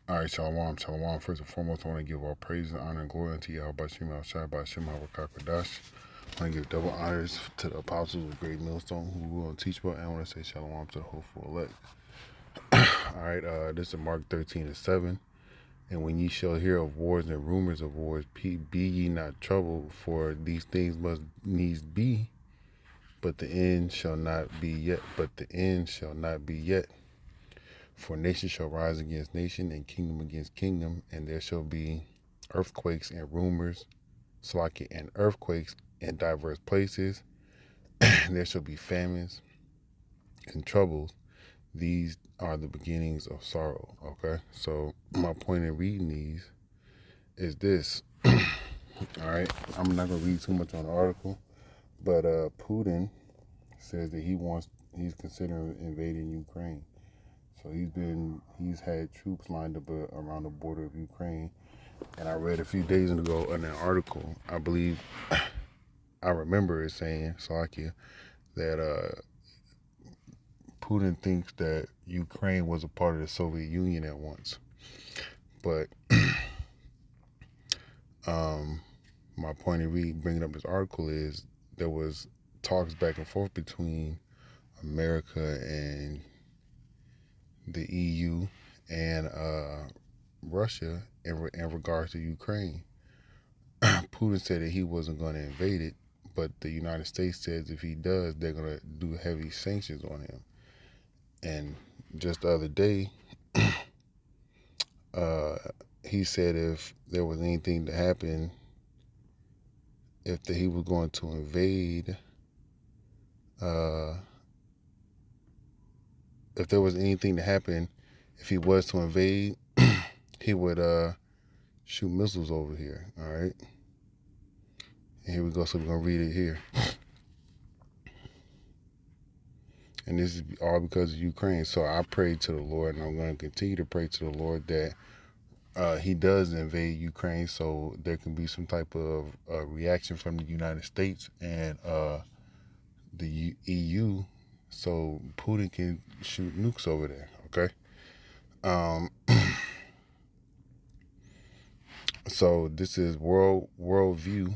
All right, shalom, shalom. First and foremost, I want to give all praise and honor and glory unto Yahweh Shema Shai by Shema Wakakadash. I want to give double honors to the apostles of Great Millstone who will and teach well, and I want to say shalom to the hopeful elect. All right, this is Mark 13:7. And when ye shall hear of wars and rumors of wars, be ye not troubled, for these things must needs be, but the end shall not be yet. But the end shall not be yet. For nation shall rise against nation, and kingdom against kingdom, and there shall be earthquakes and rumors, Slakia, and earthquakes in diverse places. And there shall be famines and troubles. These are the beginnings of sorrow. Okay, so my point in reading these is this. All right, I'm not gonna read too much on the article, but Putin says that he's considering invading Ukraine. So he's had troops lined up around the border of Ukraine. And I read a few days ago in an article, I believe, I remember it saying, Slovakia, that Putin thinks that Ukraine was a part of the Soviet Union at once. But my point in bringing up this article is there was talks back and forth between America and the EU and Russia in regards to Ukraine. Putin said that he wasn't going to invade it, but the United States says if he does, they're going to do heavy sanctions on him. And just the other day, he said if there was anything to happen, he was going to invade, if there was anything to happen, if he was to invade, he would shoot missiles over here. All right. And here we go. So we're going to read it here. And this is all because of Ukraine. So I prayed to the Lord, and I'm going to continue to pray to the Lord that he does invade Ukraine, so there can be some type of reaction from the United States and the EU, so Putin can shoot nukes over there. Okay. So this is worldview.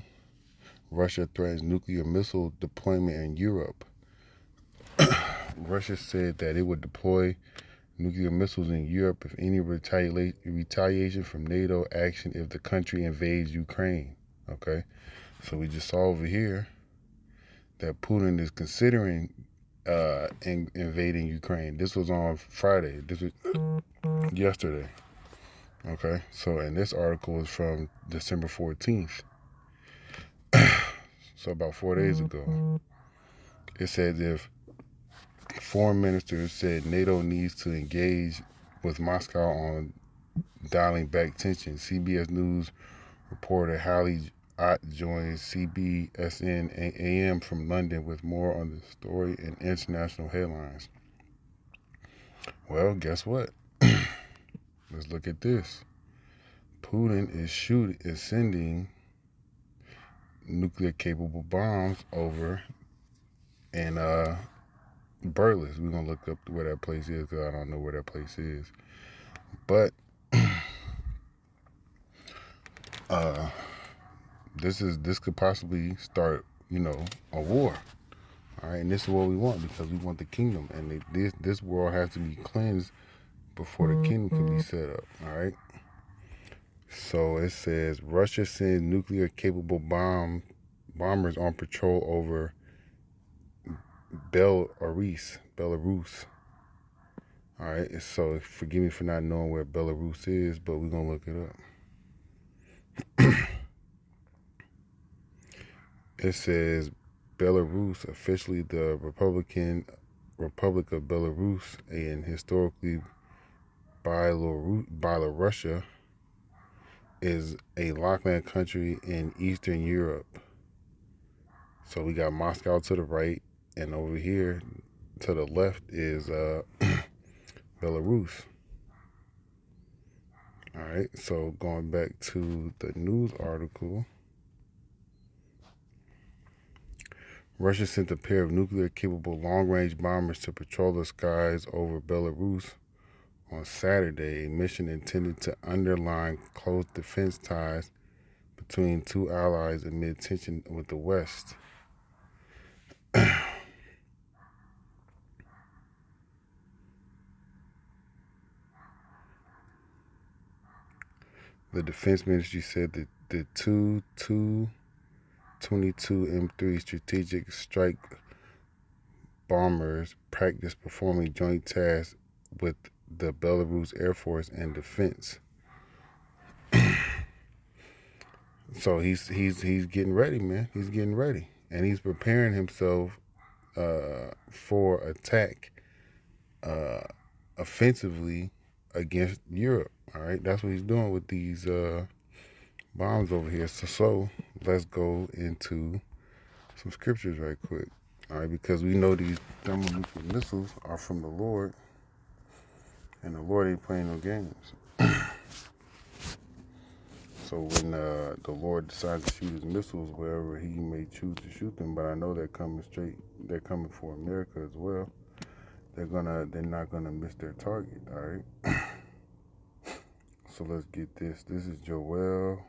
Russia threatens nuclear missile deployment in Europe. Russia said that it would deploy nuclear missiles in Europe if any retaliation from NATO action if the country invades Ukraine. Okay, so we just saw over here that Putin is considering invading Ukraine. This was on Friday. This was yesterday. Okay, so and this article is from December 14th. So about 4 days ago. It says if foreign ministers said NATO needs to engage with Moscow on dialing back tension. CBS News reporter Hallie Ott joins CBSN AM from London with more on the story and international headlines. Well, guess what? Let's look at this. Putin is sending nuclear capable bombs over in Berlitz. We're gonna look up where that place is because I don't know where that place is. But this could possibly start, a war. All right, and this is what we want because we want the kingdom, and this world has to be cleansed before the kingdom can be set up. All right. So it says Russia sends nuclear-capable bombers on patrol over Belarus. All right. So forgive me for not knowing where Belarus is, but we're gonna look it up. It says Belarus, officially the Republic of Belarus, and historically Belarusia, is a lockland country in Eastern Europe. So we got Moscow to the right, and over here to the left is Belarus. All right, so going back to the news article, Russia sent a pair of nuclear-capable long-range bombers to patrol the skies over Belarus on Saturday, a mission intended to underline close defense ties between two allies amid tension with the West. The defense ministry said that the two 22 M3 strategic strike bombers practiced performing joint tasks with the Belarus Air Force and Defense. So he's getting ready, man. He's getting ready, and he's preparing himself for attack offensively against Europe. All right, that's what he's doing with these bombs over here. So let's go into some scriptures right quick. All right, because we know these thermonuclear missiles are from the Lord, and the Lord ain't playing no games. So when the Lord decides to shoot his missiles wherever he may choose to shoot them, but I know they're coming for America as well. They're not gonna miss their target, all right? So let's get this. This is Joel.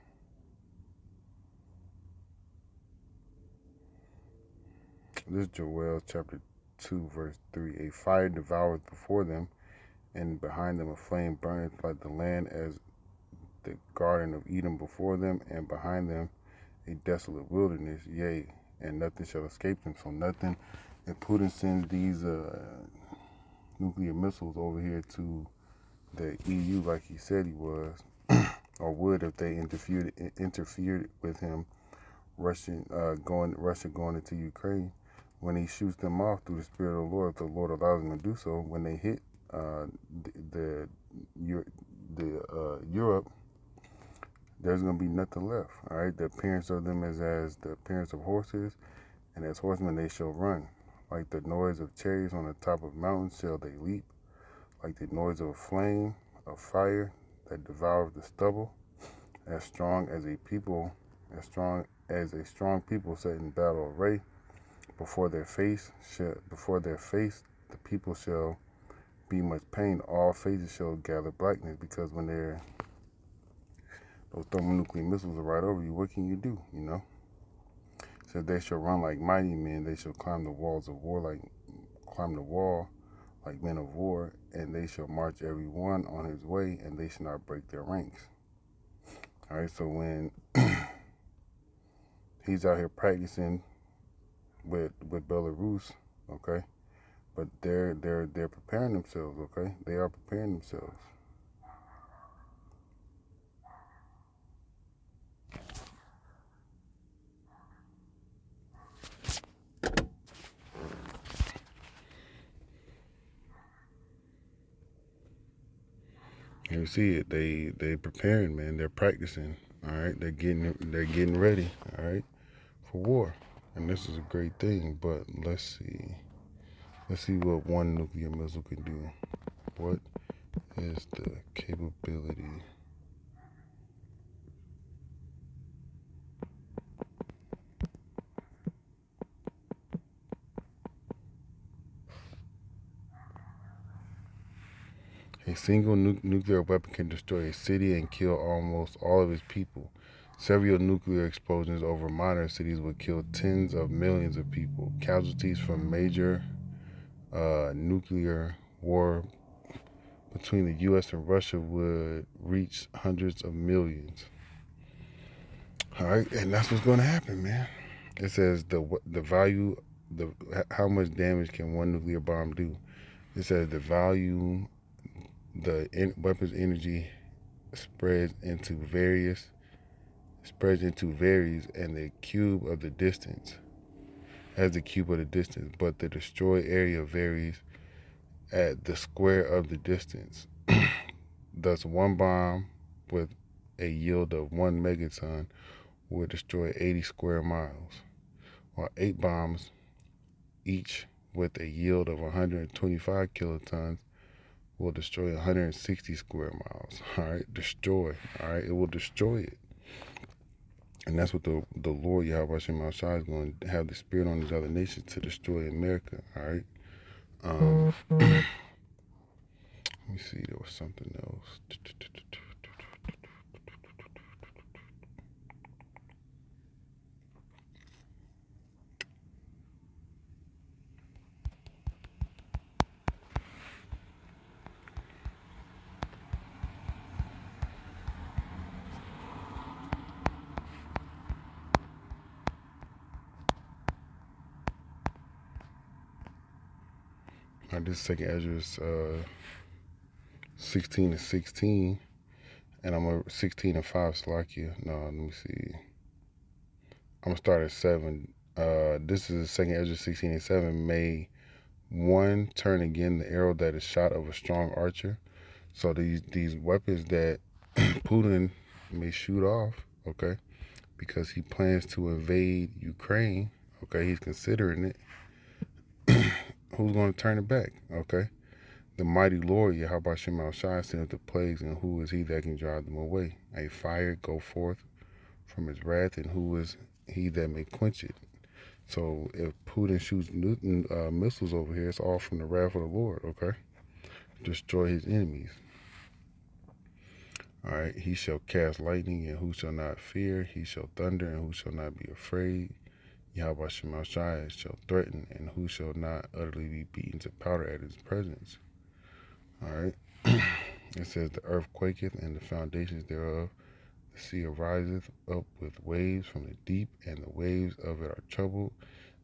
This is Joel chapter 2, verse 3. A fire devoureth before them, and behind them a flame burneth like the land as the garden of Eden before them, and behind them a desolate wilderness, yea, and nothing shall escape them. So nothing. If Putin sends these nuclear missiles over here to the EU like he said he was, or would if they interfered with him, Russia going into Ukraine, when he shoots them off through the Spirit of the Lord, if the Lord allows them to do so, when they hit Europe, there's going to be nothing left. All right, the appearance of them is as the appearance of horses, and as horsemen they shall run. Like the noise of chariots on the top of mountains shall they leap. Like the noise of a flame of fire that devours the stubble. As strong as a strong people set in battle array. Before their face, the people shall be much pain. All faces shall gather blackness, because when those thermonuclear missiles are right over you, what can you do? You know. So they shall run like mighty men. They shall climb the wall like men of war, and they shall march every one on his way, and they shall not break their ranks. All right. So when he's out here practicing with Belarus, okay, but they're preparing themselves, okay. They are preparing themselves. You see it. They preparing, man. They're practicing. All right. They're getting ready. All right, for war. And this is a great thing. But let's see what one nuclear missile can do. What is the capability? A single nuclear weapon can destroy a city and kill almost all of its people. Several nuclear explosions over modern cities would kill tens of millions of people. Casualties from major nuclear war between the U.S. and Russia would reach hundreds of millions. All right, and that's what's going to happen, man. It says the value, how much damage can one nuclear bomb do? It says the value, weapon's energy spreads into varies, and the cube of the distance, but the destroyed area varies at the square of the distance. Thus, one bomb with a yield of 1 megaton will destroy 80 square miles, while 8 bombs, each with a yield of 125 kilotons, will destroy 160 square miles. All right, destroy. All right, it will destroy it. And that's what the Lord Yahweh Shem Shai is going to have the spirit on these other nations to destroy America. All right. Let me see, there was something else. Now this second Ezra 16:16, and I'm a 16:5. Salakia. No, let me see. I'm gonna start at 7. This is second Ezra 16:7. May one turn again the arrow that is shot of a strong archer. So these weapons that Putin may shoot off, okay, because he plans to invade Ukraine. Okay, he's considering it. Who's going to turn it back? Okay, the mighty Lord Yahweh Shema Shai sendeth the plagues, and who is he that can drive them away? A fire go forth from his wrath, and who is he that may quench it? So if Putin shoots missiles over here, it's all from the wrath of the Lord. Okay, destroy his enemies. All right, he shall cast lightning, and who shall not fear? He shall thunder, and who shall not be afraid? Yahweh Shema Shai shall threaten, and who shall not utterly be beaten to powder at his presence? All right. It says, the earth quaketh, and the foundations thereof. The sea ariseth up with waves from the deep, and the waves of it are troubled.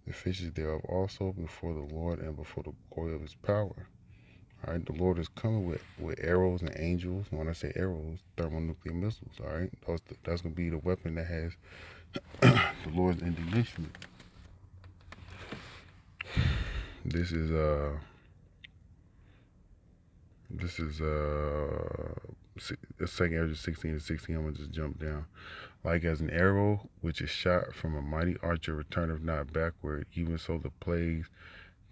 The fishes thereof also before the Lord, and before the glory of his power. All right. The Lord is coming with arrows and angels. And when I say arrows, thermonuclear missiles. All right. That's going to be the weapon that has the Lord's indignation. This is second Ezra 16:16. I'm gonna just jump down. Like as an arrow which is shot from a mighty archer returneth not backward, even so the plagues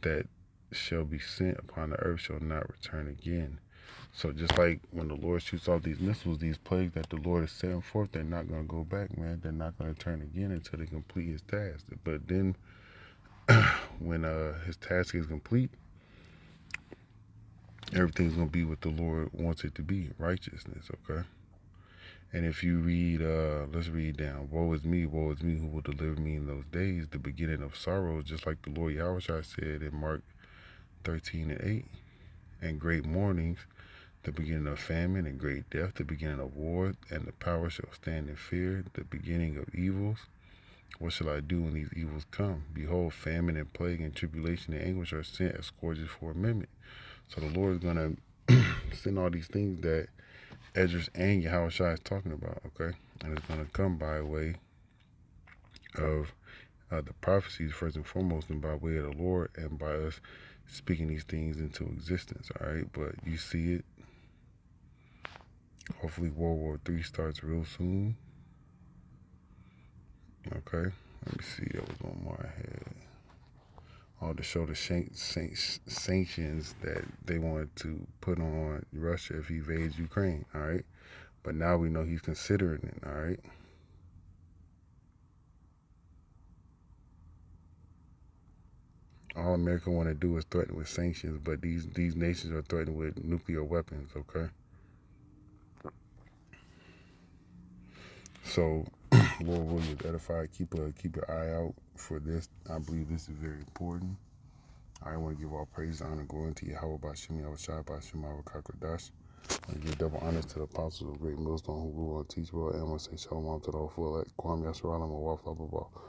that shall be sent upon the earth shall not return again. So just like when the Lord shoots off these missiles, these plagues that the Lord is setting forth, they're not gonna go back, man. They're not gonna turn again until they complete his task. But then when his task is complete, everything's going to be what the Lord wants it to be, righteousness, okay? And if you read, let's read down. Woe is me, who will deliver me in those days, the beginning of sorrows, just like the Lord Yahweh said in Mark 13:8. And great mournings, the beginning of famine, and great death, the beginning of war, and the power shall stand in fear, the beginning of evils. What shall I do when these evils come? Behold, famine and plague and tribulation and anguish are sent as scourges for a minute. So the Lord is going to send all these things that Esdras and Yahweh Shai is talking about, okay? And it's going to come by way of the prophecies, first and foremost, and by way of the Lord, and by us speaking these things into existence, all right? But you see it. Hopefully World War III starts real soon. Okay, let me see. There was one more I had. To show the sanctions that they wanted to put on Russia if he invades Ukraine, all right? But now we know he's considering it, all right? All America want to do is threaten with sanctions, but these nations are threatened with nuclear weapons, okay? So, Lord willing, edified. Keep your eye out for this. I believe this is very important. I want to give all praise, honor, and glory to Yahweh Bashim, Yahweh Shai Bashim, Yahweh Kakodash. I give double honors to the apostles of great millstone who rule and teach well. And I want to say shalom to the whole full elect. Kwam Yasharal, I'm a waffle, blah, blah, blah.